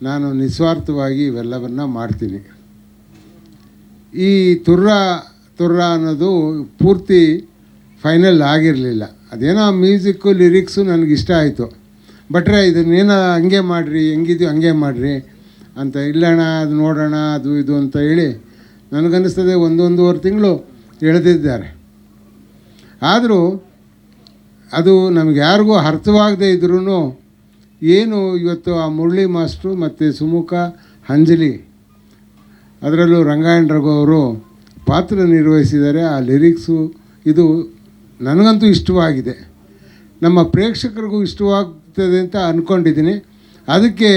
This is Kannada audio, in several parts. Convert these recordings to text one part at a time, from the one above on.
ನಾನು ನಿಸ್ವಾರ್ಥವಾಗಿ ಇವೆಲ್ಲವನ್ನು ಮಾಡ್ತೀನಿ. ಈ ತುರ್ರ ಅನ್ನೋದು ಪೂರ್ತಿ ಫೈನಲ್ ಆಗಿರಲಿಲ್ಲ. ಅದೇನೋ ಮ್ಯೂಸಿಕ್ಕು ಲಿರಿಕ್ಸು ನನಗಿಷ್ಟ ಆಯಿತು. ಬಟ್ರೆ ಇದನ್ನೇನೋ ಹಂಗೆ ಮಾಡಿರಿ, ಹೆಂಗಿದೆಯೋ ಹಂಗೆ ಮಾಡಿರಿ ಅಂತ, ಇಲ್ಲಣ್ಣ ಅದು ನೋಡೋಣ ಅದು ಇದು ಅಂತ ಹೇಳಿ ನನಗನ್ನಿಸ್ತದೆ 1.5 ತಿಂಗಳು ಎಳೆದಿದ್ದಾರೆ. ಆದರೂ ಅದು ನಮಗೆ ಯಾರಿಗೂ ಅರ್ಥವಾಗದೇ ಇದ್ರೂ ಏನು ಇವತ್ತು ಆ ಮುರಳಿ ಮಾಸ್ಟ್ರು ಮತ್ತು ಸುಮುಖ ಅಂಜಲಿ, ಅದರಲ್ಲೂ ರಂಗಾಯಣ ರಘು ಅವರು ಪಾತ್ರ ನಿರ್ವಹಿಸಿದ್ದಾರೆ. ಆ ಲಿರಿಕ್ಸು ಇದು ನನಗಂತೂ ಇಷ್ಟವಾಗಿದೆ, ನಮ್ಮ ಪ್ರೇಕ್ಷಕರಿಗೂ ಇಷ್ಟವಾಗ್ತದೆ ಅಂತ ಅಂದ್ಕೊಂಡಿದ್ದೀನಿ. ಅದಕ್ಕೆ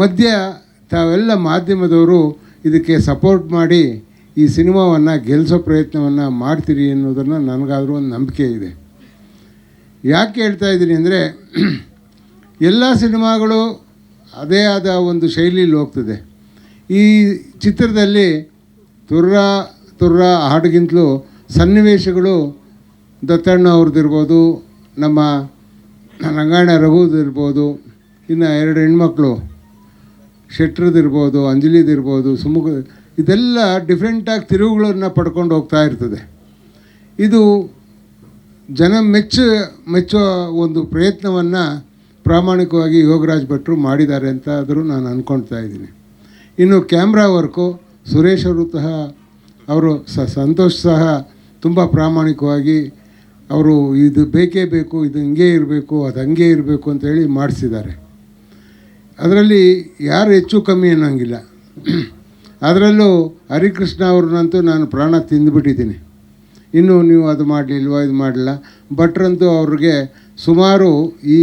ಮಧ್ಯ ತಾವೆಲ್ಲ ಮಾಧ್ಯಮದವರು ಇದಕ್ಕೆ ಸಪೋರ್ಟ್ ಮಾಡಿ ಈ ಸಿನಿಮಾವನ್ನು ಗೆಲ್ಲಿಸೋ ಪ್ರಯತ್ನವನ್ನು ಮಾಡ್ತೀರಿ ಅನ್ನೋದನ್ನು ನನಗಾದರೂ ಒಂದು ನಂಬಿಕೆ ಇದೆ. ಯಾಕೆ ಹೇಳ್ತಾ ಇದ್ದೀನಿ ಅಂದರೆ, ಎಲ್ಲ ಸಿನಿಮಾಗಳು ಅದೇ ಆದ ಒಂದು ಶೈಲಿಯಲ್ಲಿ ಹೋಗ್ತದೆ. ಈ ಚಿತ್ರದಲ್ಲಿ ತುರ್ರ ಹಾಡಿಗಿಂತಲೂ ಸನ್ನಿವೇಶಗಳು ದತ್ತಣ್ಣ ಅವ್ರದ್ದಿರ್ಬೋದು, ನಮ್ಮ ರಂಗಾಯಣ ರಘುದಿರ್ಬೋದು, ಇನ್ನು 2 ಹೆಣ್ಮಕ್ಳು ಶೆಟ್ರದಿರ್ಬೋದು, ಅಂಜಲಿದಿರ್ಬೋದು, ಸುಮುಖ, ಇದೆಲ್ಲ ಡಿಫ್ರೆಂಟಾಗಿ ತಿರುವುಗಳನ್ನು ಪಡ್ಕೊಂಡು ಹೋಗ್ತಾ ಇರ್ತದೆ. ಇದು ಜನ ಮೆಚ್ಚೋ ಒಂದು ಪ್ರಯತ್ನವನ್ನು ಪ್ರಾಮಾಣಿಕವಾಗಿ ಯೋಗರಾಜ್ ಭಟ್ರು ಮಾಡಿದ್ದಾರೆ ಅಂತ ಆದರೂ ನಾನು ಅಂದ್ಕೊಳ್ತಾ ಇದ್ದೀನಿ. ಇನ್ನು ಕ್ಯಾಮ್ರಾ ವರ್ಕು ಸುರೇಶ್ ಅವರು ಸಂತೋಷ್ ಸಹ ತುಂಬ ಪ್ರಾಮಾಣಿಕವಾಗಿ ಅವರು ಇದು ಬೇಕೇ ಬೇಕು, ಇದು ಹಿಂಗೆ ಇರಬೇಕು, ಅದು ಹಂಗೆ ಇರಬೇಕು ಅಂತೇಳಿ ಮಾಡಿಸಿದ್ದಾರೆ. ಅದರಲ್ಲಿ ಯಾರು ಹೆಚ್ಚು ಕಮ್ಮಿ ಅನ್ನೋಂಗಿಲ್ಲ. ಅದರಲ್ಲೂ ಹರಿಕೃಷ್ಣ ಅವ್ರನ್ನಂತೂ ನಾನು ಪ್ರಾಣ ತಿಂದುಬಿಟ್ಟಿದ್ದೀನಿ. ಇನ್ನೂ ನೀವು ಅದು ಮಾಡಲಿಲ್ವ, ಇದು ಮಾಡಲಿಲ್ಲ. ಭಟ್ರಂತೂ ಅವ್ರಿಗೆ ಸುಮಾರು ಈ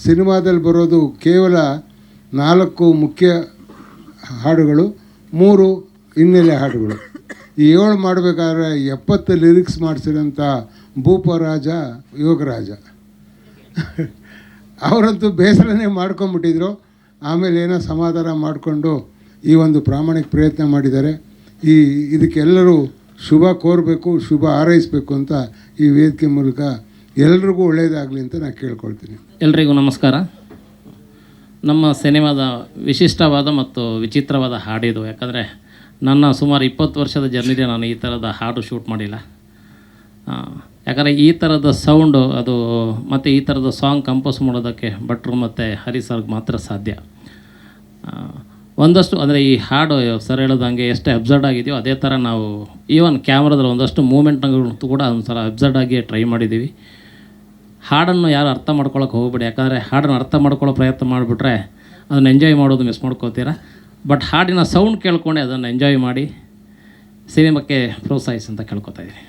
ಸಿನಿಮಾದಲ್ಲಿ ಬರೋದು ಕೇವಲ 4 ಮುಖ್ಯ ಹಾಡುಗಳು, 3 ಹಿನ್ನೆಲೆ ಹಾಡುಗಳು. ಈ 7 ಮಾಡಬೇಕಾದ್ರೆ 70 ಲಿರಿಕ್ಸ್ ಮಾಡಿಸಿರೋಂಥ ಭೂಪರಾಜ ಯೋಗರಾಜ ಅವರಂತೂ ಬೇಸರನೇ ಮಾಡ್ಕೊಂಬಿಟ್ಟಿದ್ರು. ಆಮೇಲೆ ಏನೋ ಸಮಾಧಾನ ಮಾಡಿಕೊಂಡು ಈ ಒಂದು ಪ್ರಾಮಾಣಿಕ ಪ್ರಯತ್ನ ಮಾಡಿದ್ದಾರೆ. ಇದಕ್ಕೆಲ್ಲರೂ ಶುಭ ಕೋರಬೇಕು, ಶುಭ ಹಾರೈಸಬೇಕು ಅಂತ ಈ ವೇದಿಕೆ ಮೂಲಕ ಎಲ್ರಿಗೂ ಒಳ್ಳೆಯದಾಗಲಿ ಅಂತ ನಾನು ಕೇಳ್ಕೊಳ್ತೀನಿ. ಎಲ್ರಿಗೂ ನಮಸ್ಕಾರ. ನಮ್ಮ ಸಿನಿಮಾದ ವಿಶಿಷ್ಟವಾದ ಮತ್ತು ವಿಚಿತ್ರವಾದ ಹಾಡಿದು. ಯಾಕಂದರೆ ನನ್ನ ಸುಮಾರು 20 ವರ್ಷದ ಜರ್ನಿಗೆ ನಾನು ಈ ಥರದ ಹಾಡು ಶೂಟ್ ಮಾಡಿಲ್ಲ. ಯಾಕಂದರೆ ಈ ಥರದ ಸೌಂಡು ಅದು ಮತ್ತು ಈ ಥರದ ಸಾಂಗ್ ಕಂಪೋಸ್ ಮಾಡೋದಕ್ಕೆ ಭಟ್ರು ಮತ್ತು ಹರಿ ಸರ್ಗೆ ಮಾತ್ರ ಸಾಧ್ಯ. ಒಂದಷ್ಟು ಅಂದರೆ ಈ ಹಾಡು ಸರ್ ಹೇಳೋದಂಗೆ ಎಷ್ಟು ಅಬ್ಸರ್ಡ್ ಆಗಿದೆಯೋ ಅದೇ ಥರ ನಾವು ಈವನ್ ಕ್ಯಾಮ್ರಾದಲ್ಲಿ ಒಂದಷ್ಟು ಮೂಮೆಂಟ್ಗಳು ಕೂಡ ಒಂದು ಸಲ ಅಬ್ಸರ್ಡ್ ಆಗಿ ಟ್ರೈ ಮಾಡಿದ್ದೀವಿ. ಹಾಡನ್ನು ಯಾರು ಅರ್ಥ ಮಾಡ್ಕೊಳಕ್ಕೆ ಹೋಗ್ಬೇಡಿ. ಯಾಕಂದರೆ ಹಾಡನ್ನು ಅರ್ಥ ಮಾಡ್ಕೊಳ್ಳೋ ಪ್ರಯತ್ನ ಮಾಡಿಬಿಟ್ರೆ ಅದನ್ನು ಎಂಜಾಯ್ ಮಾಡೋದು ಮಿಸ್ ಮಾಡ್ಕೋತೀರ. ಬಟ್ ಹಾಡಿನ ಸೌಂಡ್ ಕೇಳ್ಕೊಂಡೆ ಅದನ್ನು ಎಂಜಾಯ್ ಮಾಡಿ ಸಿನಿಮಾಕ್ಕೆ ಪ್ರೋತ್ಸಾಹಿಸಿ ಅಂತ ಕೇಳ್ಕೊತಾ ಇದ್ದೀನಿ.